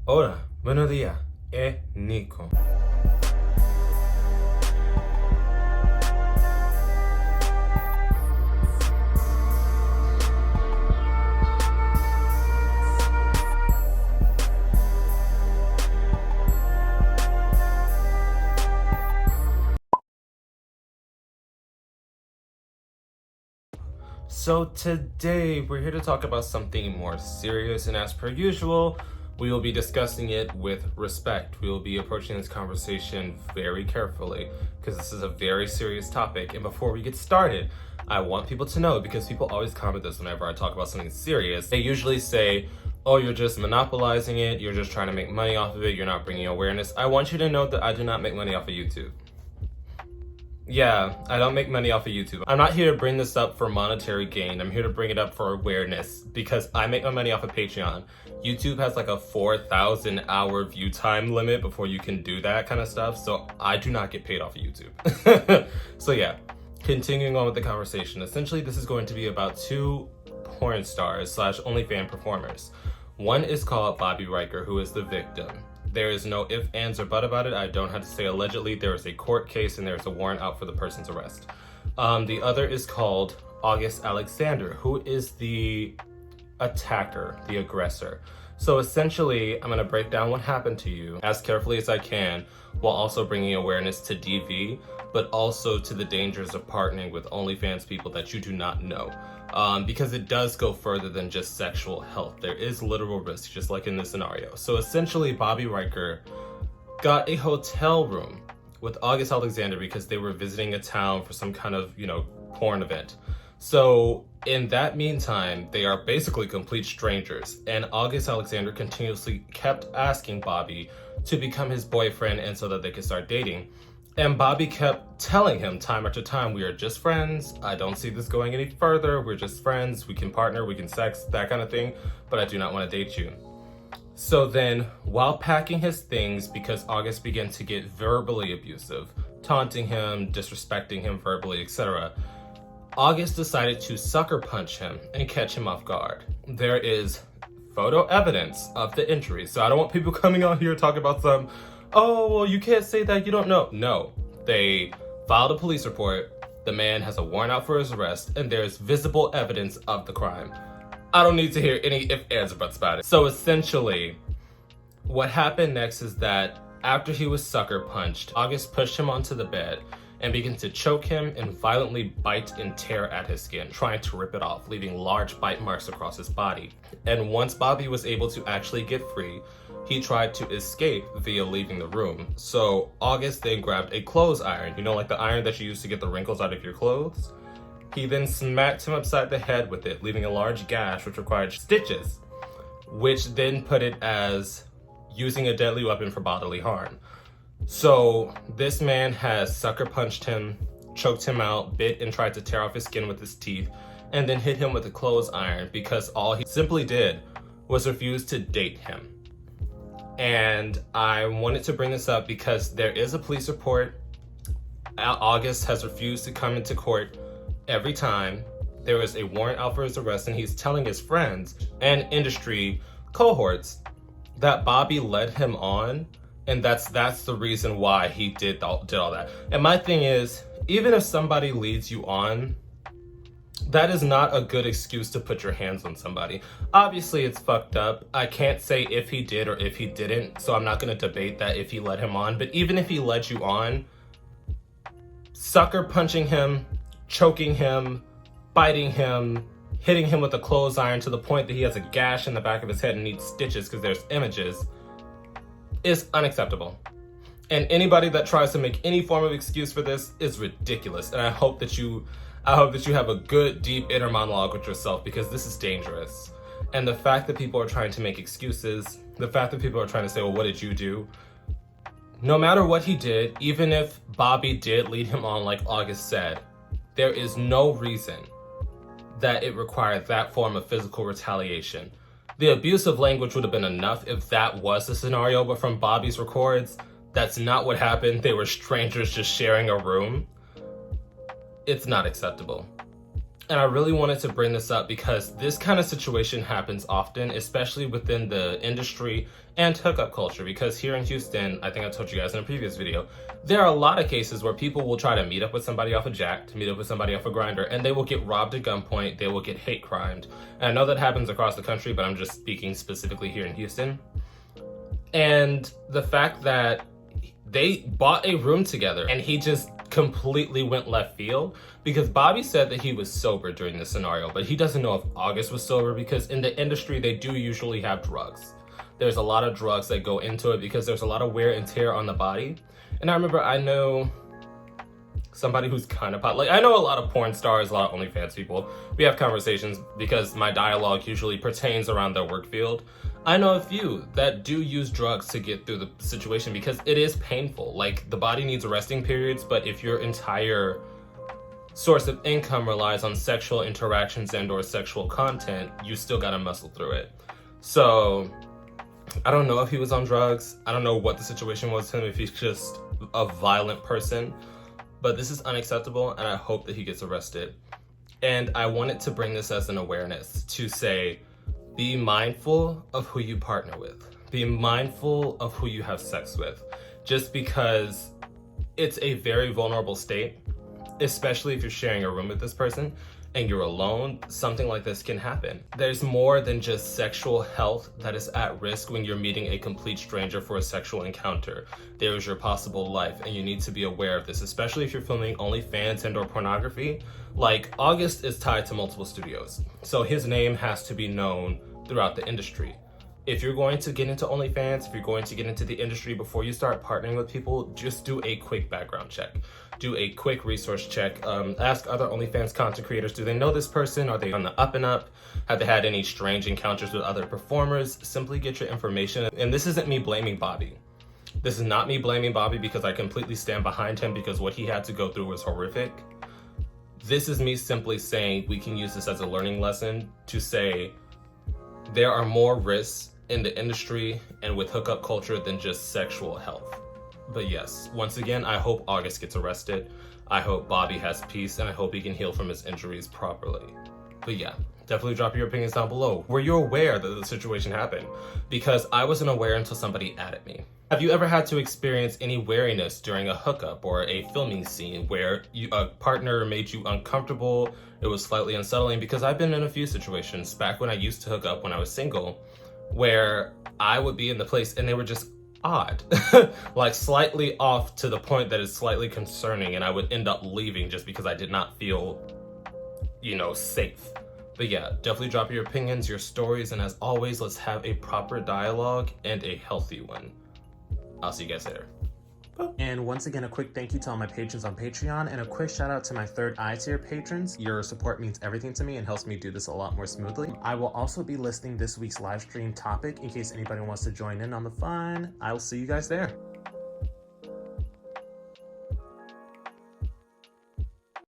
Hola, buenos días, Nico. So today we're here to talk about something more serious, and as per usual, we will be discussing it with respect. We will be approaching this conversation very carefully because this is a very serious topic. And before we get started, I want people to know, because people always comment this whenever I talk about something serious. They usually say, oh, you're just monopolizing it, you're just trying to make money off of it, you're not bringing awareness. I want you to know that I do not make money off of YouTube. Yeah, I don't make money off of YouTube. I'm not here to bring this up for monetary gain. I'm here to bring it up for awareness because I make my money off of Patreon. YouTube has like a 4,000 hour view time limit before you can do that kind of stuff. So I do not get paid off of YouTube. So yeah, continuing on with the conversation. Essentially, this is going to be about two porn stars / OnlyFans performers. One is called Bobby Ryker, who is the victim. There is no ifs, ands, or but about it. I don't have to say allegedly. There is a court case and there is a warrant out for the person's arrest. The other is called August Alexander, who is the attacker, the aggressor. So essentially, I'm going to break down what happened to you as carefully as I can, while also bringing awareness to DV, but also to the dangers of partnering with OnlyFans people that you do not know. Because it does go further than just sexual health. There is literal risk, just like in this scenario. So essentially, Bobby Ryker got a hotel room with August Alexander because they were visiting a town for some kind of, porn event. So in that meantime, they are basically complete strangers. And August Alexander continuously kept asking Bobby to become his boyfriend and so that they could start dating. And Bobby kept telling him time after time, we are just friends. I don't see this going any further. We're just friends. We can partner, we can sex, that kind of thing. But I do not want to date you. So then, while packing his things, because August began to get verbally abusive, taunting him, disrespecting him verbally, etc., August decided to sucker punch him and catch him off guard. There is photo evidence of the injury. So I don't want people coming out here talking about some, oh, well, you can't say that, you don't know. No, they filed a police report. The man has a warrant out for his arrest, and there's visible evidence of the crime. I don't need to hear any ifs, ands, or buts about it. So essentially, what happened next is that after he was sucker punched, August pushed him onto the bed and began to choke him and violently bite and tear at his skin, trying to rip it off, leaving large bite marks across his body. And once Bobby was able to actually get free, he tried to escape via leaving the room. So August then grabbed a clothes iron, like the iron that you use to get the wrinkles out of your clothes. He then smacked him upside the head with it, leaving a large gash which required stitches, which then put it as using a deadly weapon for bodily harm. So this man has sucker punched him, choked him out, bit and tried to tear off his skin with his teeth, and then hit him with a clothes iron because all he simply did was refuse to date him. And I wanted to bring this up because there is a police report. August has refused to come into court every time. There is a warrant out for his arrest, and he's telling his friends and industry cohorts that Bobby led him on, and that's the reason why he did all that. And my thing is, even if somebody leads you on, that is not a good excuse to put your hands on somebody. Obviously, it's fucked up. I can't say if he did or if he didn't, so I'm not going to debate that if he led him on. But even if he led you on, sucker punching him, choking him, biting him, hitting him with a clothes iron to the point that he has a gash in the back of his head and needs stitches because there's images, is unacceptable. And anybody that tries to make any form of excuse for this is ridiculous. And I hope that you have a good, deep inner monologue with yourself, because this is dangerous. And the fact that people are trying to make excuses, the fact that people are trying to say, well, what did you do? No matter what he did, even if Bobby did lead him on like August said, there is no reason that it required that form of physical retaliation. The abusive language would have been enough if that was the scenario, but from Bobby's records, that's not what happened. They were strangers just sharing a room. It's not acceptable. And I really wanted to bring this up because this kind of situation happens often, especially within the industry and hookup culture. Because here in Houston, I think I told you guys in a previous video, there are a lot of cases where people will try to meet up with somebody off a Jack, to meet up with somebody off a Grinder, and they will get robbed at gunpoint, they will get hate crimed. And I know that happens across the country, but I'm just speaking specifically here in Houston. And the fact that they bought a room together and he just completely went left field, because Bobby said that he was sober during this scenario, but he doesn't know if August was sober, because in the industry they do usually have drugs. There's a lot of drugs that go into it because there's a lot of wear and tear on the body. And I remember, I know somebody who's kind of like, I know a lot of porn stars, a lot of OnlyFans people. We have conversations because my dialogue usually pertains around their work field. I know a few that do use drugs to get through the situation because it is painful. Like, the body needs resting periods, but if your entire source of income relies on sexual interactions and or sexual content, you still gotta muscle through it. So I don't know if he was on drugs. I don't know what the situation was with him, if he's just a violent person, but this is unacceptable and I hope that he gets arrested. And I wanted to bring this as an awareness to say, be mindful of who you partner with. Be mindful of who you have sex with. Just because it's a very vulnerable state, especially if you're sharing a room with this person and you're alone, something like this can happen. There's more than just sexual health that is at risk when you're meeting a complete stranger for a sexual encounter. There is your possible life, and you need to be aware of this, especially if you're filming OnlyFans and or pornography. Like, August is tied to multiple studios, so his name has to be known throughout the industry. If you're going to get into OnlyFans, if you're going to get into the industry, before you start partnering with people, just do a quick background check. Do a quick resource check. Ask other OnlyFans content creators, do they know this person? Are they on the up and up? Have they had any strange encounters with other performers? Simply get your information. And this isn't me blaming Bobby. This is not me blaming Bobby, because I completely stand behind him, because what he had to go through was horrific. This is me simply saying we can use this as a learning lesson to say there are more risks in the industry and with hookup culture than just sexual health. But yes, once again, I hope August gets arrested. I hope Bobby has peace, and I hope he can heal from his injuries properly. But yeah, definitely drop your opinions down below. Were you aware that the situation happened? Because I wasn't aware until somebody added me. Have you ever had to experience any wariness during a hookup or a filming scene where a partner made you uncomfortable? It was slightly unsettling, because I've been in a few situations back when I used to hook up when I was single, where I would be in the place and they were just odd, like slightly off to the point that is slightly concerning, and I would end up leaving just because I did not feel, safe. But yeah, definitely drop your opinions, your stories, and as always, let's have a proper dialogue and a healthy one. I'll see you guys later. And once again, a quick thank you to all my patrons on Patreon, and a quick shout out to my third eye tier patrons. Your support means everything to me and helps me do this a lot more smoothly. I will also be listing this week's live stream topic in case anybody wants to join in on the fun. I will see you guys there.